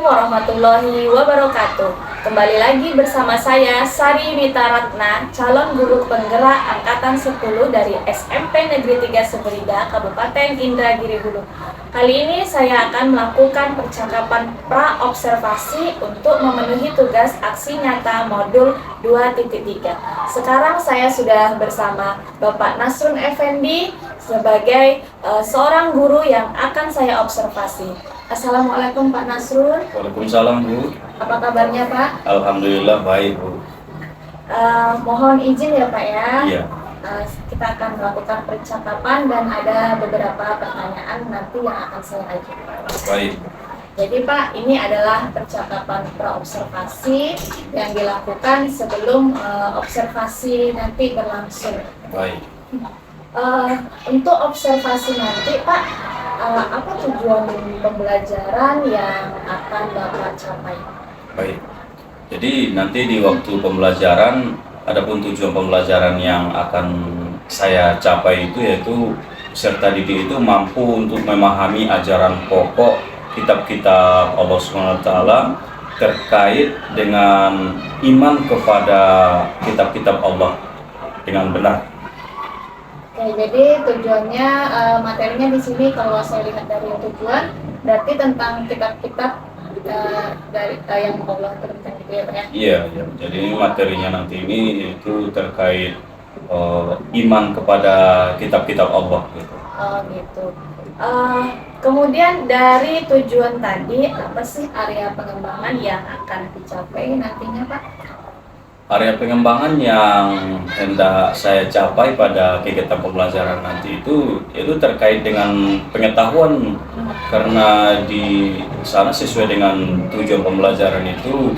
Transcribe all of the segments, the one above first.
warahmatullahi wabarakatuh. Kembali lagi bersama saya Sari Rita Ratna, calon guru penggerak angkatan 10 dari SMP Negeri 3 Seberida, Kabupaten Indragiri Hulu. Kali ini saya akan melakukan percakapan pra-observasi untuk memenuhi tugas aksi nyata modul 2.3. Sekarang saya sudah bersama Bapak Nasrun Effendi sebagai seorang guru yang akan saya observasi. Assalamualaikum Pak Nasrun. Waalaikumsalam Bu. Apa kabarnya Pak? Alhamdulillah baik Bu. Mohon izin ya Pak ya. Iya. Kita akan melakukan percakapan dan ada beberapa pertanyaan nanti yang akan saya ajukan. Baik. Jadi Pak, ini adalah percakapan pra-observasi yang dilakukan sebelum observasi nanti berlangsung. Baik. Untuk observasi nanti Pak, apa tujuan pembelajaran yang akan Bapak capai? Baik. Jadi nanti di waktu pembelajaran, adapun tujuan pembelajaran yang akan saya capai itu yaitu peserta didik itu mampu untuk memahami ajaran pokok kitab-kitab Allah SWT terkait dengan iman kepada kitab-kitab Allah dengan benar. Oke, jadi tujuannya materinya di sini kalau saya lihat dari tujuan berarti tentang kitab-kitab dari yang Allah turunkan gitu ya Pak ya? Iya, ya. Jadi materinya nanti ini itu terkait iman kepada kitab-kitab Allah gitu. Oh gitu. Kemudian dari tujuan tadi apa sih area pengembangan yang akan dicapai nantinya Pak? Area pengembangan yang hendak saya capai pada kegiatan pembelajaran nanti itu terkait dengan pengetahuan, karena di sana sesuai dengan tujuan pembelajaran itu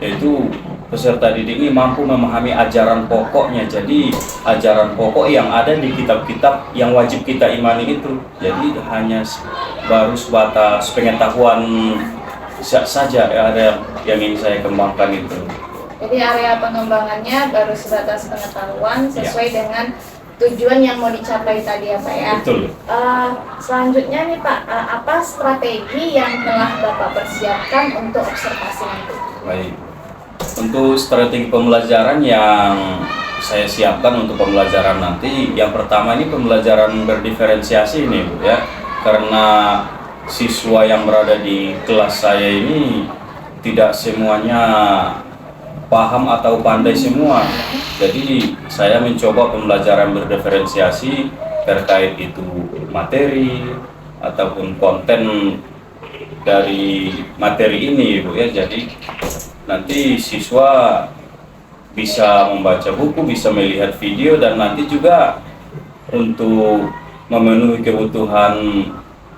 yaitu peserta didik ini mampu memahami ajaran pokoknya. Jadi ajaran pokok yang ada di kitab-kitab yang wajib kita imani itu. Jadi hanya baru sebatas pengetahuan saja ada yang ingin saya kembangkan itu. Jadi area pengembangannya baru sebatas pengetahuan sesuai dengan tujuan yang mau dicapai tadi ya Pak ya? Betul. Selanjutnya nih Pak, apa strategi yang telah Bapak persiapkan untuk observasi nanti? Baik. Untuk strategi pembelajaran yang saya siapkan untuk pembelajaran nanti, yang pertama ini pembelajaran berdiferensiasi ini Bu ya, karena siswa yang berada di kelas saya ini tidak semuanya paham atau pandai semua. Jadi saya mencoba pembelajaran berdiferensiasi terkait itu materi ataupun konten dari materi ini Bu ya. Jadi nanti siswa bisa membaca buku, bisa melihat video, dan nanti juga untuk memenuhi kebutuhan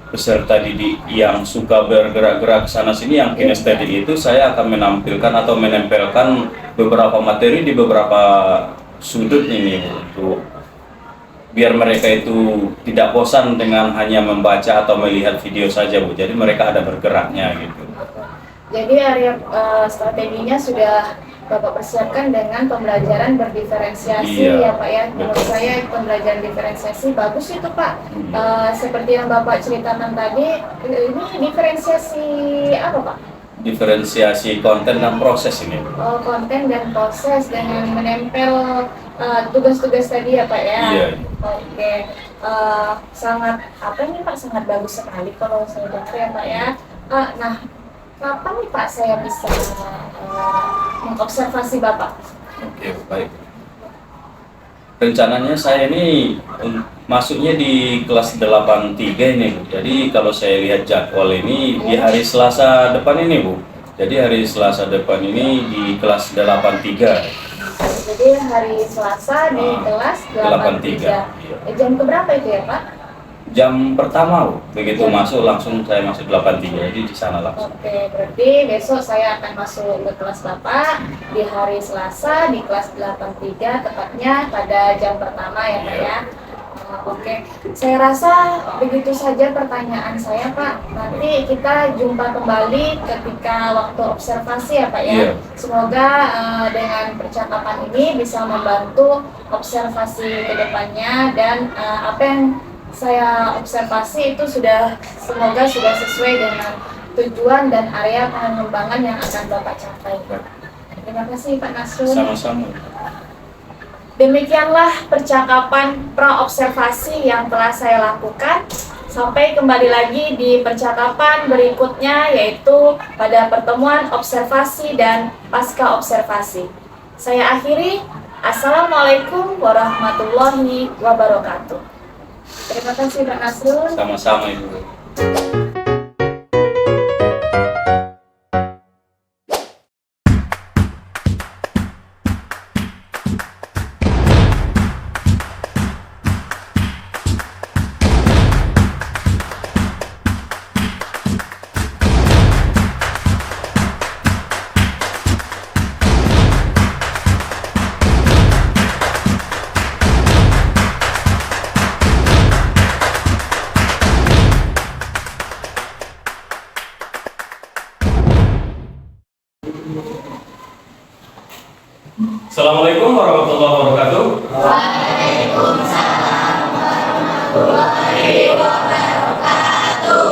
peserta didik yang suka bergerak-gerak sana sini, yang kinestetik itu, saya akan menampilkan atau menempelkan beberapa materi di beberapa sudut ini untuk biar mereka itu tidak bosan dengan hanya membaca atau melihat video saja Bu. Jadi mereka ada bergeraknya gitu. Jadi area strateginya sudah Bapak persiapkan dengan pembelajaran berdiferensiasi ya Pak ya. Menurut saya pembelajaran diferensiasi bagus itu Pak. Seperti yang Bapak ceritakan tadi, ini diferensiasi apa Pak? Diferensiasi konten dan proses ini. Oh, konten dan proses dengan menempel tugas-tugas tadi ya Pak ya. Iya. Oke, sangat apa ini Pak, sangat bagus sekali kalau saya dengar ya Pak ya. Nah, kapan nih Pak saya bisa mengobservasi Bapak? Oke, baik. Rencananya saya ini masuknya di kelas 83 ini Bu. Jadi kalau saya lihat jadwal ini di hari Selasa depan ini Bu. Jadi hari Selasa depan ini di kelas 83. Jadi hari Selasa di kelas 83. Jam keberapa itu ya Pak? Jam pertama Bu. Begitu masuk langsung saya masuk 83, jadi di sana langsung. Oke, berarti besok saya akan masuk ke kelas Bapak di hari Selasa di kelas 83, tepatnya pada jam pertama ya Pak ya. Oke, saya rasa begitu saja pertanyaan saya Pak. Nanti kita jumpa kembali ketika waktu observasi ya Pak ya. Semoga dengan percakapan ini bisa membantu observasi ke depannya, dan apa yang saya observasi itu semoga sudah sesuai dengan tujuan dan area pengembangan yang akan Bapak capai. Terima kasih Pak Nasrul. Sama-sama. Demikianlah percakapan pra-observasi yang telah saya lakukan. Sampai kembali lagi di percakapan berikutnya, yaitu pada pertemuan observasi dan pasca observasi. Saya akhiri. Assalamualaikum warahmatullahi wabarakatuh. Terima kasih Pak Nasrul. Sama-sama Ibu. Assalamualaikum warahmatullahi wabarakatuh. Waalaikumsalam warahmatullahi wabarakatuh.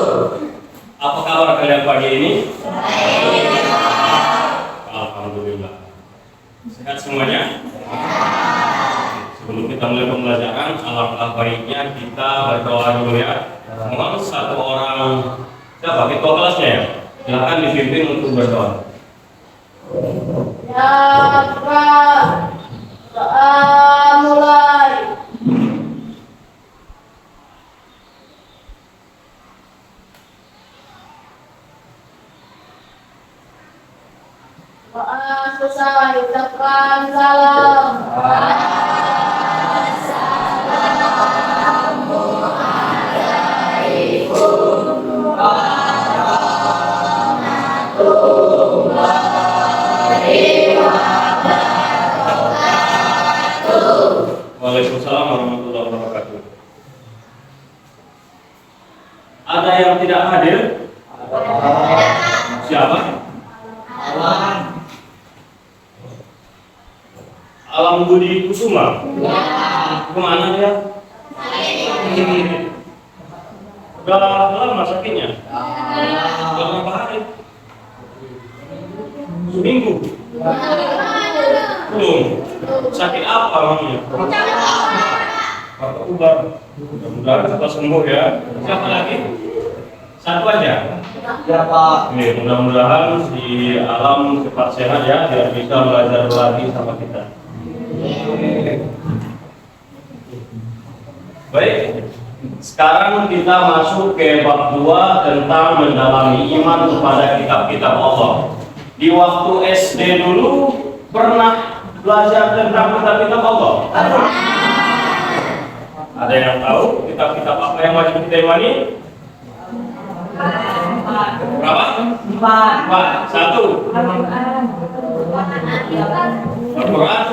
Apa kabar kalian pagi ini? Baik. Alhamdulillah. Sehat semuanya? Sebelum kita mulai pembelajaran, alangkah baiknya kita berdoa dulu ya. Mohon satu orang, siapa ketua kelasnya ya? Silakan dipimpin untuk berdoa. Ya Pak, doa mulai. Doa selesai, ucapkan salam. Waalaikumsalam warahmatullahi wabarakatuh. Ada yang tidak hadir? Siapa? Alam Budi Kusuma. Kemana dia? Udah lama sakitnya? Udah berapa hari? Seminggu? Belum. Sakit apa namanya? Pak Ubar. Mudah-mudahan cepat sembuh ya. Siapa lagi? Satu aja. Ya Pak. Nih, mudah-mudahan si Alam cepat sehat ya, biar bisa belajar lagi sama kita. Baik. Sekarang kita masuk ke bab 2 tentang mendalami iman kepada kitab-kitab Allah. Di waktu SD dulu pernah belajar tentang kitab-kitab Allah? Ada yang tahu kitab-kitab apa yang wajib kita imani? Berapa? 4. 1. Al-Quran.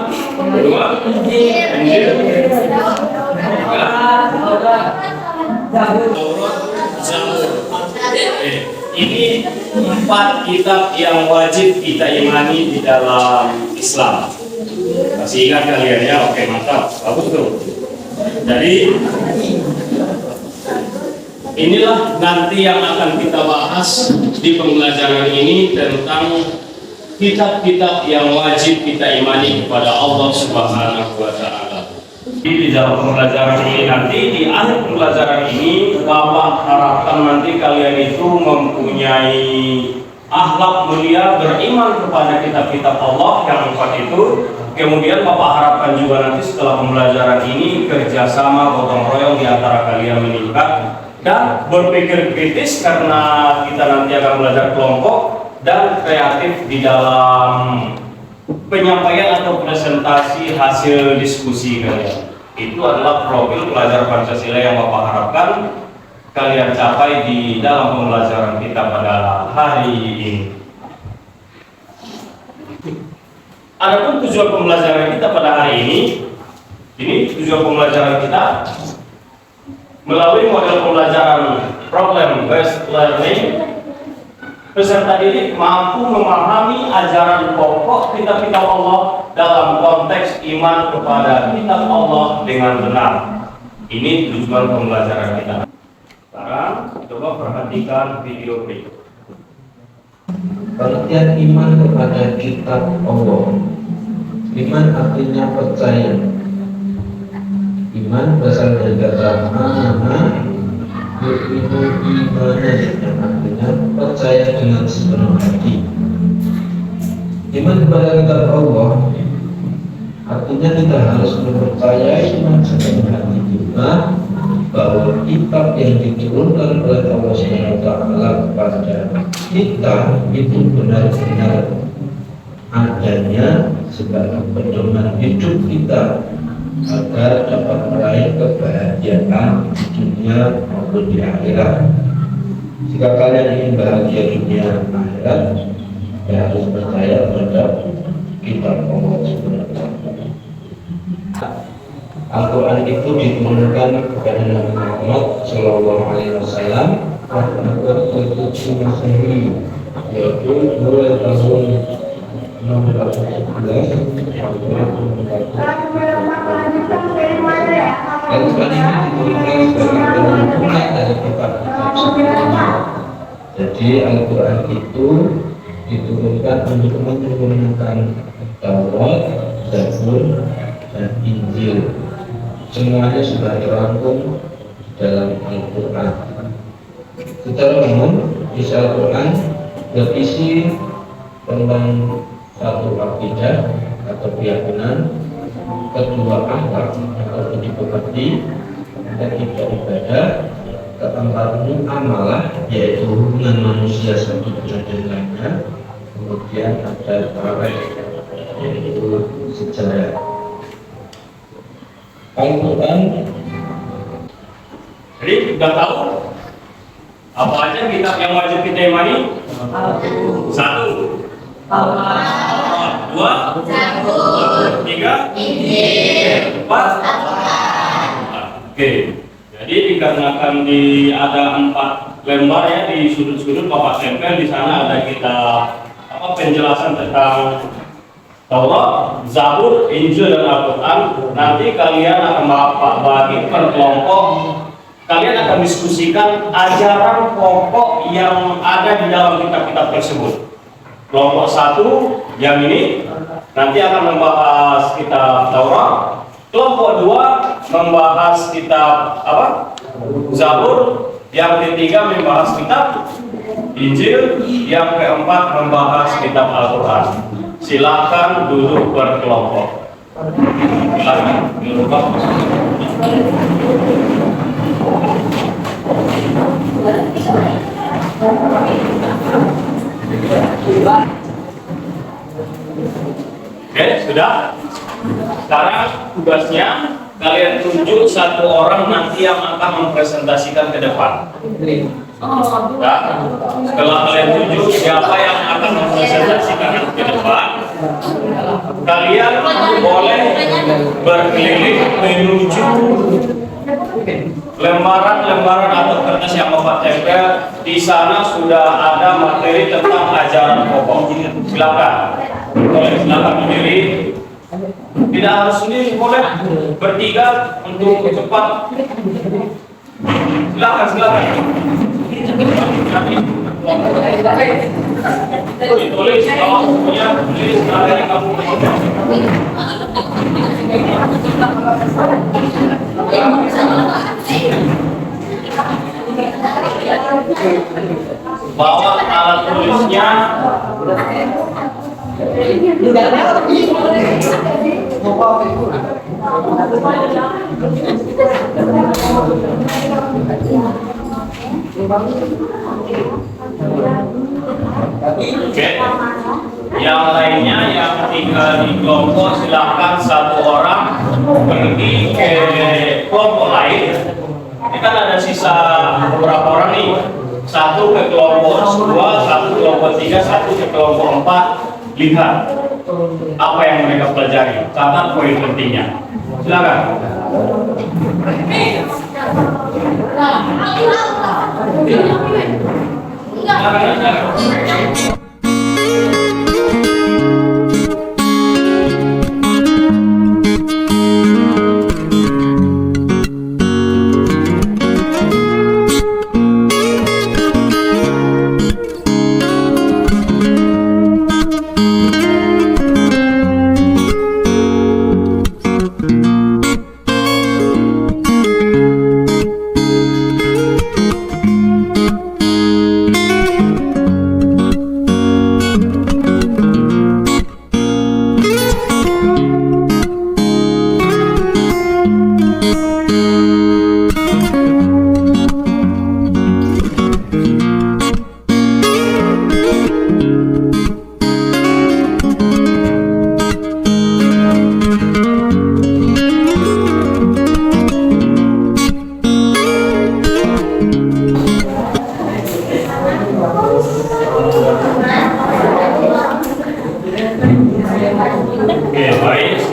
2. Injil. 3. Zabur. Ini 4 kitab yang wajib kita imani di dalam Islam. Masih ingat kalian ya? Oke, mantap. Bagus tuh. Jadi inilah nanti yang akan kita bahas di pembelajaran ini tentang kitab-kitab yang wajib kita imani kepada Allah Subhanahu wa Ta'ala. Di dalam pembelajaran ini nanti, di akhir pembelajaran ini, Bapak harapkan nanti kalian itu mempunyai akhlak mulia, beriman kepada kitab-kitab Allah yang 4 itu. Kemudian Bapak harapkan juga nanti setelah pembelajaran ini kerjasama gotong royong di antara kalian meningkat dan berpikir kritis karena kita nanti akan belajar kelompok dan kreatif di dalam penyampaian atau presentasi hasil diskusi kalian. Itu adalah profil pelajar Pancasila yang Bapak harapkan kalian capai di dalam pembelajaran kita pada hari ini. Adapun tujuan pembelajaran kita pada hari ini tujuan pembelajaran kita melalui model pembelajaran problem based learning. Peserta didik mampu memahami ajaran pokok kitab-kitab Allah dalam konteks iman kepada kitab Allah dengan benar. Ini tujuan pembelajaran kita. Sekarang coba perhatikan video berikut. Pengertian iman kepada kitab Allah. Iman artinya percaya. Iman berasal dari kata amana, yu'minu imanan, yang artinya percaya dengan sepenuh hati. Iman kepada kitab Allah artinya kita harus mempercayai dengan sepenuh hati juga bahwa kitab yang diturunkan oleh Allah SWT kepada kita itu benar-benar adanya sebagai pedoman hidup kita agar dapat meraih kebahagiaan di dunia maupun di akhirat. Jika kalian ingin bahagia dunia dan akhirat, ya harus percaya pada kitab Allah SWT. Al-Quran itu diturunkan kepada Nabi Muhammad Shallallahu Alaihi Wasallam pada abad ke-7 Masehi, yaitu mulai tahun 611 sampai 1400. Al-Quran ini diturunkan sebagai penempatan dari kitab-kitab sebelumnya. Jadi Al-Quran itu diturunkan untuk menyempurnakan Taurat, Zabur, dan Injil. Semuanya sudah terangkum dalam Al-Quran. Secara umum, isi Al-Quran berisi tentang satu akidah atau keyakinan, kedua akhlak atau budi pekerti, ketiga ibadah, keempatnya amalah yaitu hubungan manusia satu dengan yang lainnya, kemudian ada tarikh yaitu sejarah. Al-Quran. Jadi sudah tahu apa aja kitab yang wajib kita imani? Satu, dua, tiga, empat. Oke. Jadi dikarenakan ada 4 lembar ya di sudut-sudut Bapak tempel, di sana ada kitab penjelasan tentang Taurat, Zabur, Injil, dan Al-Quran. Nanti kalian akan bagi per kelompok. Kalian akan diskusikan ajaran pokok yang ada di dalam kitab-kitab tersebut. Kelompok 1 yang ini nanti akan membahas kitab Taurat. Kelompok 2 membahas kitab Zabur. Yang ketiga membahas kitab Injil. Yang keempat membahas kitab Al-Quran. Silakan duduk berkelompok. Silakan duduk. Oke, sudah. Sekarang tugasnya kalian tunjuk satu orang nanti yang akan mempresentasikan ke depan. Nah, setelah kalian tunjuk siapa yang akan mempresentasikan ke depan, kalian boleh berkeliling menuju lembaran-lembaran atau kertas yang Bapak tempel. Di sana sudah ada materi tentang ajaran pokok. Silakan, boleh silakan berdiri. Tidak harus sendiri, boleh bertiga untuk cepat. Silakan. Tulis semuanya, tulis ada yang kamu bawa alat tulisnya. Oke. Yang lainnya yang tinggal di kelompok silakan satu orang pergi ke kelompok lain. Ini kan ada sisa beberapa orang nih. Satu ke kelompok 2, satu ke kelompok 3, satu ke kelompok 4. Lihat apa yang mereka pelajari, catat poin pentingnya. Silakan.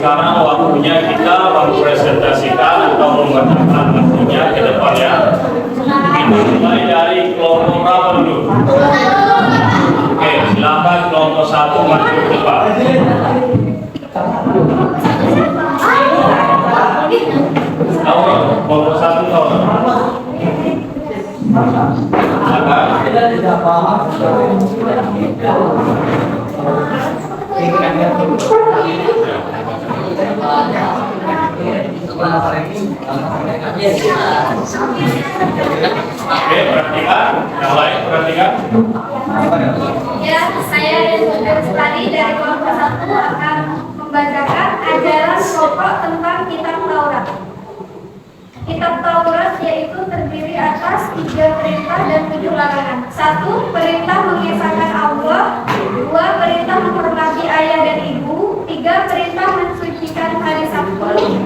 sekarang waktunya kita mempresentasikan atau mengatakan nantinya ke depan ya. Kita mulai dari kelompok berapa dulu? Oke, silakan kelompok 1 maju ke depan. Tahu kelompok 1 tahu? Oke, perhatikan. Yang lain perhatikan. Ya, saya dan sekali dari kelompok 1 akan membacakan ajaran pokok tentang kitab Taurat. Kitab Taurat yaitu terdiri atas 3 perintah dan 7 larangan. 1. Perintah mengesahkan Allah. 2. Perintah menghormati ayah dan ibu. 3. Perintah mensucikan hari Sabtu.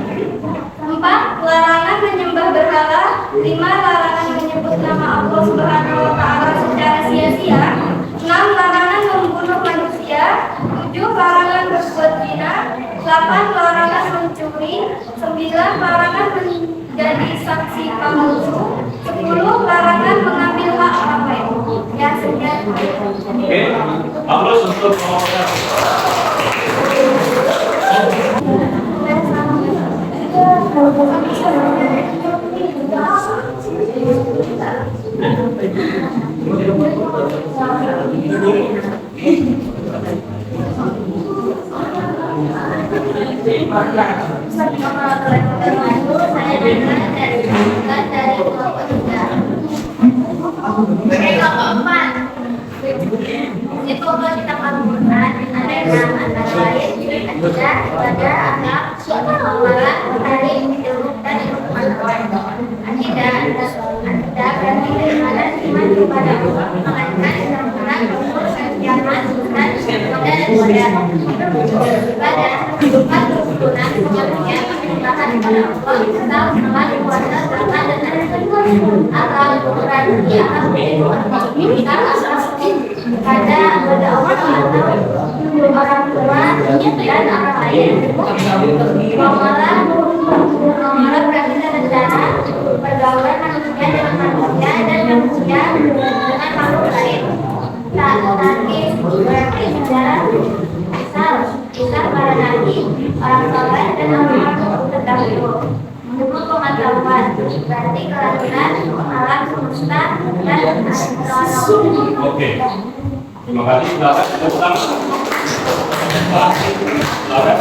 4. Larangan menyembah berhala. 5. Larangan menyebut nama Allah Subhanahu wa Ta'ala secara sia-sia. 6. Larangan membunuh manusia. 7. Larangan berbuat zina. 8. Larangan mencuri. 9. Larangan menjadi saksi palsu. 10. Larangan mengambil hak orang lain. Ya, sekian. Oke, bagus untuk kelompok Di pokok kitab Al-Quran ada 6 antara lain akidah, ibadah, akhlak, amalan, hari, ilmu, dan ilmu pengetahuan. Akidah berarti keimanan iman kepada Allah, malaikat, Al-Quran, umur, kiamat, dan ibadah. Ibadah berupa kerukunan, pengertian, penyembahan kepada Allah, Islam, salat, puasa, zakat, dan akhlak. Akhlak berarti akhlak menjadi pada anggota Allah atau orang tua dan orang lain. Muamalah berarti rencana pergaulan manusia dengan manusia dan manusia dengan makhluk lain. Tarikh berarti sejarah, kisah para nabi, orang soleh dan orang-orang terdahulu. Ilmu pengetahuan berarti kelahiran, alam semesta, dan asal. Oke. Terima kasih. Silakan tepuk tangan. Silakan.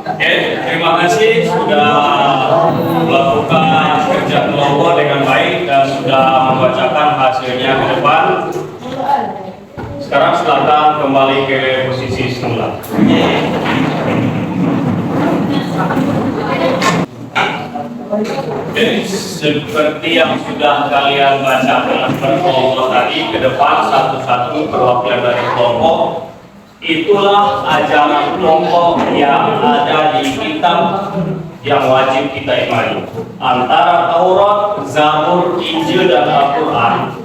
Oke, terima kasih sudah melakukan kerja kelompok dengan baik dan sudah membacakan hasilnya ke depan. Sekarang silakan kembali ke posisi semula. Jadi seperti yang sudah kalian bacakan berkelompok tadi, ke depan satu-satu perwakilan dari kelompok, itulah ajaran kelompok yang ada di kitab yang wajib kita imani. Antara Taurat, Zabur, Injil, dan Al-Quran,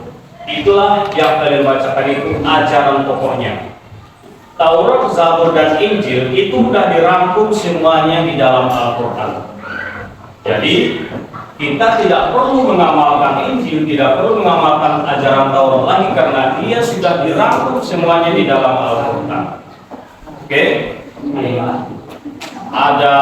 itulah yang kalian bacakan itu ajaran pokoknya. Taurat, Zabur, dan Injil itu sudah dirangkum semuanya di dalam Al-Quran. Jadi kita tidak perlu mengamalkan Injil, tidak perlu mengamalkan ajaran Taurat lagi karena dia sudah dirangkum semuanya di dalam Al-Quran. Oke? Ada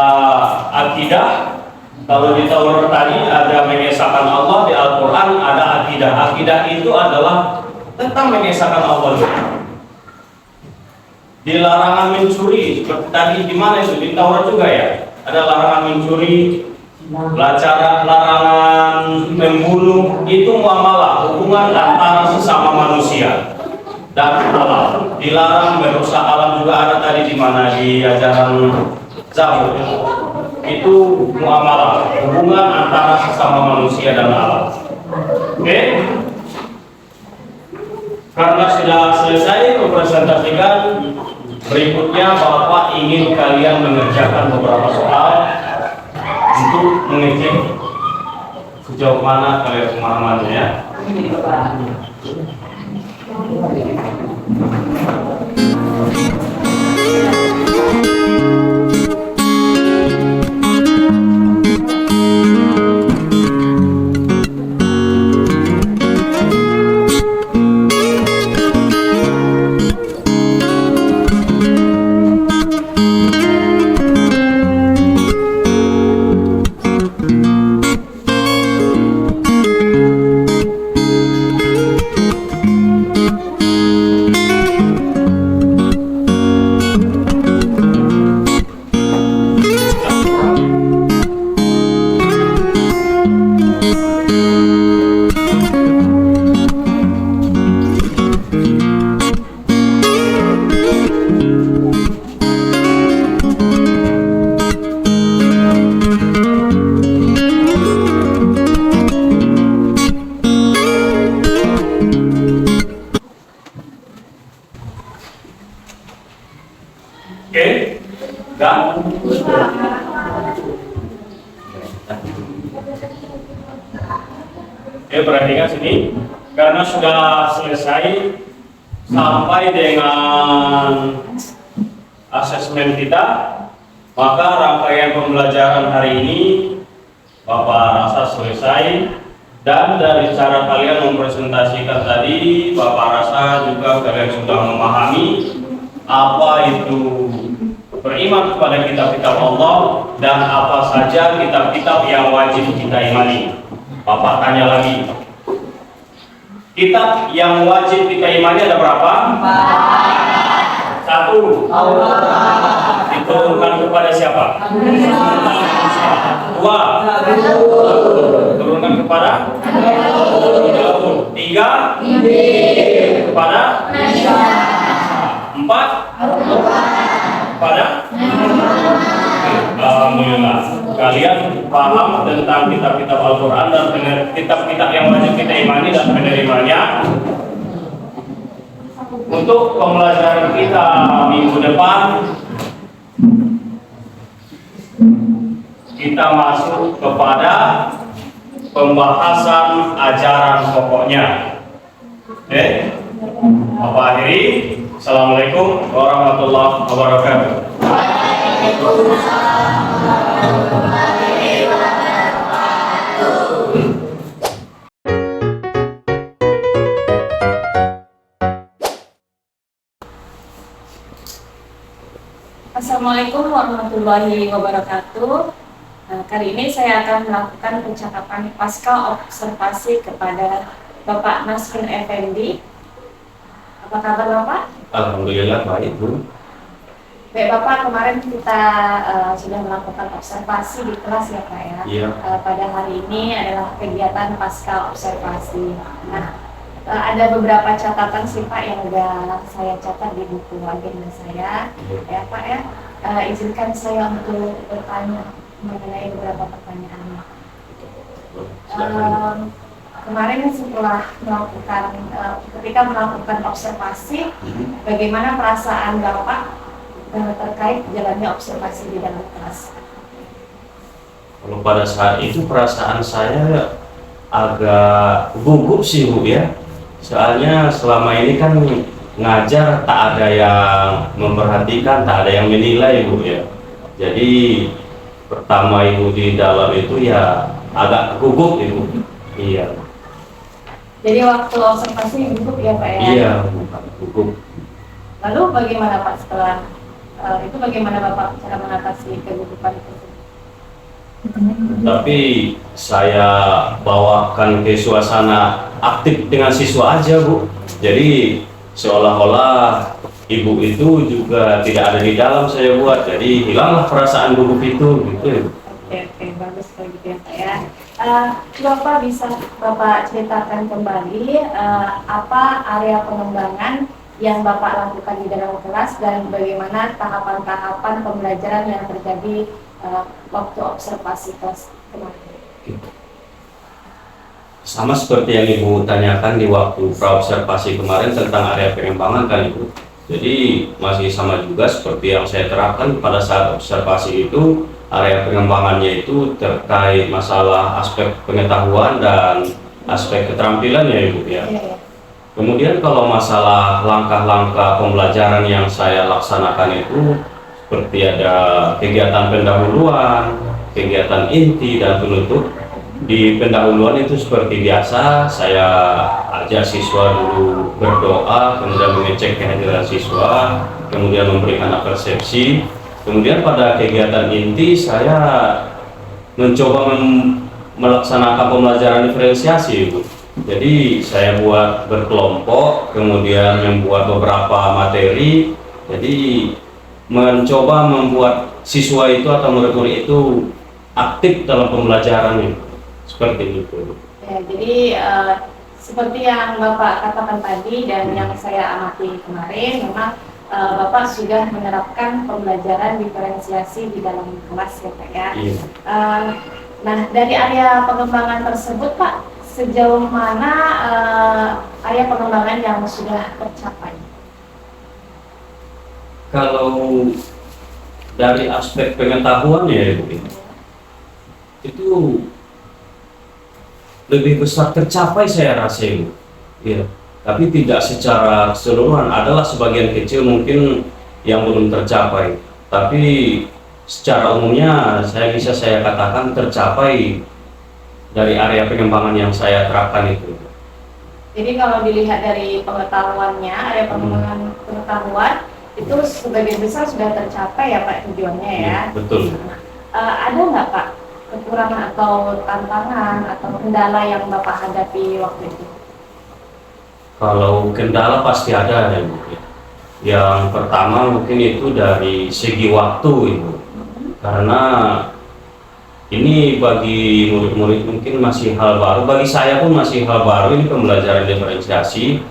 akidah. Kalau di Taurat tadi ada mengesahkan Allah, di Al-Quran ada akidah. Akidah itu adalah tentang mengesahkan Allah. Di larangan mencuri, seperti tadi di mana itu? Di Taurat juga ya. Ada larangan mencuri, larangan membunuh, itu muamalah, hubungan antara sesama manusia dan alam. Dilarang merusak alam juga ada tadi di mana di ajaran Zabur. Itu muamalah, hubungan antara sesama manusia dan alam. Oke? Karena sudah selesai mempresentasikan, berikutnya Bapak ingin kalian mengerjakan beberapa soal untuk mengecek sejauh mana kalian pemahamannya ya. dan perhatikan sini, karena sudah selesai sampai dengan asesmen kita, maka rangkaian pembelajaran hari ini Bapak rasa selesai. Dan dari cara kalian mempresentasikan tadi, Bapak rasa juga kalian sudah memahami apa itu beriman kepada kitab-kitab Allah dan apa saja kitab-kitab yang wajib kita imani. Bapak tanya lagi, kitab yang wajib kita imani ada berapa? 1. Diturunkan kepada siapa? 2. Diturunkan kepada 3. Kepada 4. Kepada Alhamdulillah, kalian paham tentang kitab-kitab Al-Quran dan kitab-kitab yang wajib kita imani dan penerimanya. Untuk pembelajaran kita minggu depan, kita masuk kepada pembahasan ajaran pokoknya. Oke, Bapak akhiri. Assalamualaikum warahmatullahi wabarakatuh. Assalamualaikum warahmatullahi wabarakatuh. Kali ini saya akan melakukan percakapan pasca observasi kepada Bapak Nasrun Effendi. Apa kabar Bapak? Alhamdulillah baik Bu. Baik Bapak, kemarin kita sudah melakukan observasi di kelas ya Pak ya. Iya. Pada hari ini adalah kegiatan pasca observasi. Nah, ada beberapa catatan sih Pak yang sudah saya catat di buku agenda saya. Ya Pak ya, izinkan saya untuk bertanya mengenai beberapa pertanyaan. Kemarin setelah melakukan ketika melakukan observasi, bagaimana perasaan Bapak terkait jalannya observasi di dalam kelas? Kalau pada saat itu perasaan saya agak gugup sih Bu ya. Soalnya selama ini kan ngajar tak ada yang memperhatikan, tak ada yang menilai Bu ya. Jadi pertama Ibu di dalam itu ya agak gugup Ibu. Iya. Jadi waktu observasi gugup ya Pak ya? Iya, gugup. Lalu bagaimana Pak setelah itu, bagaimana Bapak cara mengatasi kegugupan itu? Tapi saya bawakan ke suasana aktif dengan siswa aja Bu. Jadi seolah-olah Ibu itu juga tidak ada di dalam saya buat. Jadi hilanglah perasaan gugup itu gitu. Oke, bagus kalau gitu ya Pak ya. Bapak bisa Bapak ceritakan kembali apa area pengembangan yang Bapak lakukan di dalam kelas dan bagaimana tahapan-tahapan pembelajaran yang terjadi waktu observasi kelas kemarin. Sama seperti yang Ibu tanyakan di waktu praobservasi kemarin tentang area pengembangan kan Ibu. Jadi masih sama juga seperti yang saya terapkan pada saat observasi itu. Area pengembangannya itu terkait masalah aspek pengetahuan dan aspek keterampilan ya Ibu ya. Kemudian kalau masalah langkah-langkah pembelajaran yang saya laksanakan itu seperti ada kegiatan pendahuluan, kegiatan inti dan penutup. Di pendahuluan itu seperti biasa saya ajak siswa dulu berdoa, kemudian mengecek kehadiran siswa, kemudian memberikan persepsi. Kemudian pada kegiatan inti saya mencoba melaksanakan pembelajaran diferensiasi Ibu. Jadi saya buat berkelompok, kemudian membuat beberapa materi. Jadi mencoba membuat siswa itu atau murid-murid itu aktif dalam pembelajaran seperti itu. Ya, jadi seperti yang Bapak katakan tadi dan yang saya amati kemarin, memang Bapak sudah menerapkan pembelajaran diferensiasi di dalam kelas ya Pak ya. Iya. Nah, dari area pengembangan tersebut Pak, sejauh mana area pengembangan yang sudah tercapai? Kalau dari aspek pengetahuan ya Ibu, itu lebih besar tercapai saya rasa Ibu. Ya, tapi tidak secara keseluruhan, adalah sebagian kecil mungkin yang belum tercapai. Tapi secara umumnya saya katakan tercapai dari area pengembangan yang saya terapkan itu. Jadi kalau dilihat dari pengetahuannya, area pengembangan pengetahuan itu sebagian besar sudah tercapai ya Pak tujuannya ya. Betul. Ada nggak Pak kekurangan atau tantangan atau kendala yang Bapak hadapi waktu itu? Kalau kendala pasti ada ya Bu. Yang pertama mungkin itu dari segi waktu Ibu. Karena ini bagi murid-murid mungkin masih hal baru, bagi saya pun masih hal baru ini pembelajaran diferensiasi.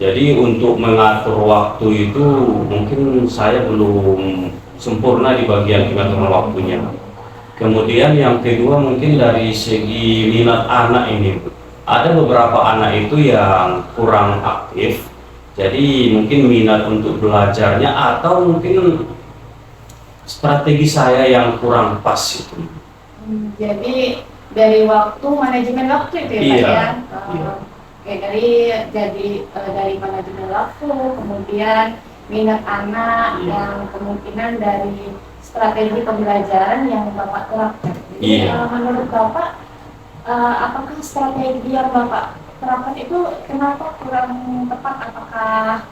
Jadi untuk mengatur waktu itu mungkin saya belum sempurna di bagian pengaturan waktunya. Kemudian yang kedua mungkin dari segi minat anak ini, ada beberapa anak itu yang kurang aktif. Jadi mungkin minat untuk belajarnya atau mungkin strategi saya yang kurang pas itu. Jadi dari waktu, manajemen waktu itu ya Pak Iya, ya? iya. Oke, dari manajemen waktu, kemudian minat anak, yang kemungkinan dari strategi pembelajaran yang Bapak terapkan. Jadi Iya. menurut Bapak, apakah strategi yang Bapak terapkan itu kenapa kurang tepat? Apakah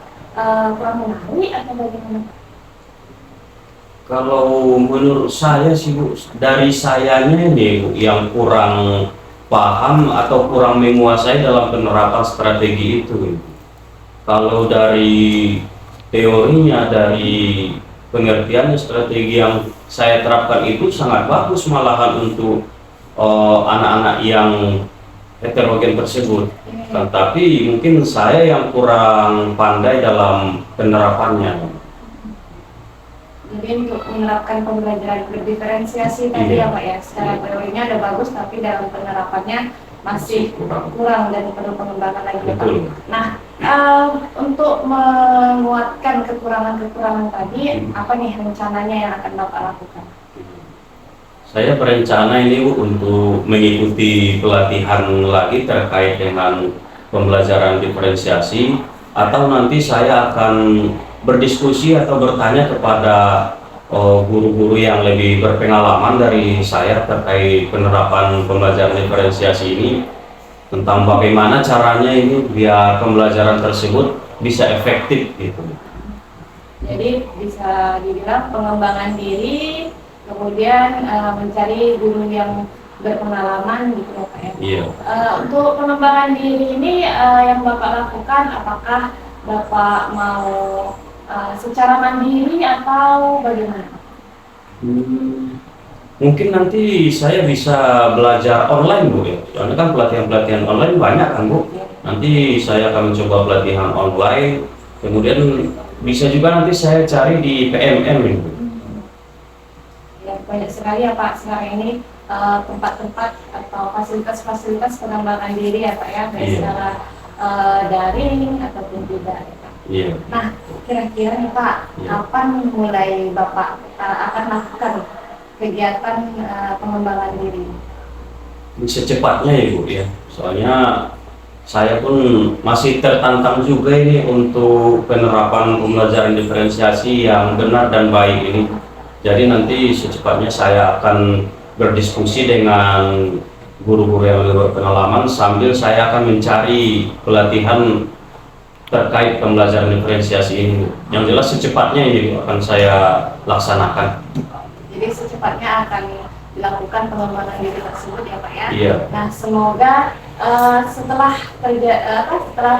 kurang menarik atau bagaimana? Kalau menurut saya sih Bu, dari sayanya nih Bu, yang kurang paham atau kurang menguasai dalam penerapan strategi itu Bu. Kalau dari teorinya, dari pengertiannya, strategi yang saya terapkan itu sangat bagus malahan untuk anak-anak yang heterogen tersebut. Tetapi mungkin saya yang kurang pandai dalam penerapannya. Jadi untuk menerapkan pembelajaran berdiferensiasi tadi Iya. ya Pak ya, secara teorinya ada bagus tapi dalam penerapannya masih kurang dan perlu pengembangan lagi ya Pak. Betul. Nah, untuk menguatkan kekurangan-kekurangan tadi, apa nih rencananya yang akan Bapak lakukan? Saya berencana ini Bu untuk mengikuti pelatihan lagi terkait dengan pembelajaran diferensiasi, atau nanti saya akan berdiskusi atau bertanya kepada guru-guru yang lebih berpengalaman dari saya terkait penerapan pembelajaran diferensiasi ini, tentang bagaimana caranya ini biar pembelajaran tersebut bisa efektif gitu. Jadi bisa dibilang pengembangan diri, kemudian mencari guru yang berpengalaman gitu ya Pak ya. Iya. Untuk pengembangan diri ini yang Bapak lakukan, apakah Bapak mau secara mandiri atau bagaimana? Mungkin nanti saya bisa belajar online Bu ya. Soalnya kan pelatihan-pelatihan online banyak kan Bu. Nanti saya akan mencoba pelatihan online. Kemudian bisa juga nanti saya cari di PMM Bu. Ya, banyak sekali ya Pak sekarang ini tempat-tempat atau fasilitas-fasilitas pengembangan diri ya Pak ya, baik Iya. secara daring ataupun tidak ya Pak. Iya. Nah, kira-kira nih Pak, Iya. kapan mulai Bapak akan lakukan kegiatan pengembangan diri? Secepatnya ya Bu ya. Soalnya saya pun masih tertantang juga ini untuk penerapan pembelajaran diferensiasi yang benar dan baik ini. Jadi nanti secepatnya saya akan berdiskusi dengan guru-guru yang lebih berpengalaman sambil saya akan mencari pelatihan terkait pembelajaran diferensiasi ini. Yang jelas secepatnya ini akan saya laksanakan. Jadi secepatnya akan dilakukan pengembangan diri tersebut ya Pak ya. Iya. Nah, semoga setelah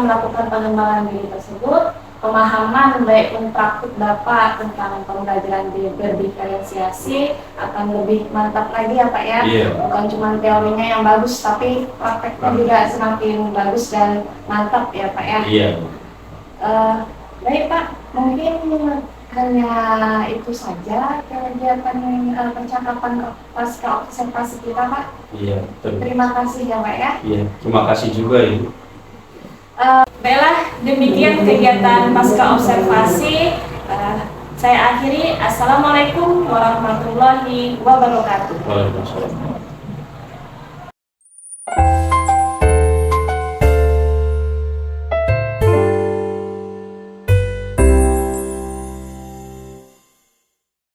melakukan pengembangan diri tersebut, pemahaman baik pun praktik Bapak tentang pembelajaran berdiferensiasi akan lebih mantap lagi ya Pak ya. Iya. Bukan cuma teorinya yang bagus, tapi prakteknya juga semakin bagus dan mantap ya Pak ya. Iya. Baik Pak, mungkin hanya itu saja kegiatan percakapan pasca observasi kita Pak. Iya. Terima kasih ya Pak ya. Iya. Terima kasih juga Ibu. Baiklah, demikian kegiatan pasca observasi. Saya akhiri, Assalamualaikum warahmatullahi wabarakatuh. Waalaikumsalam.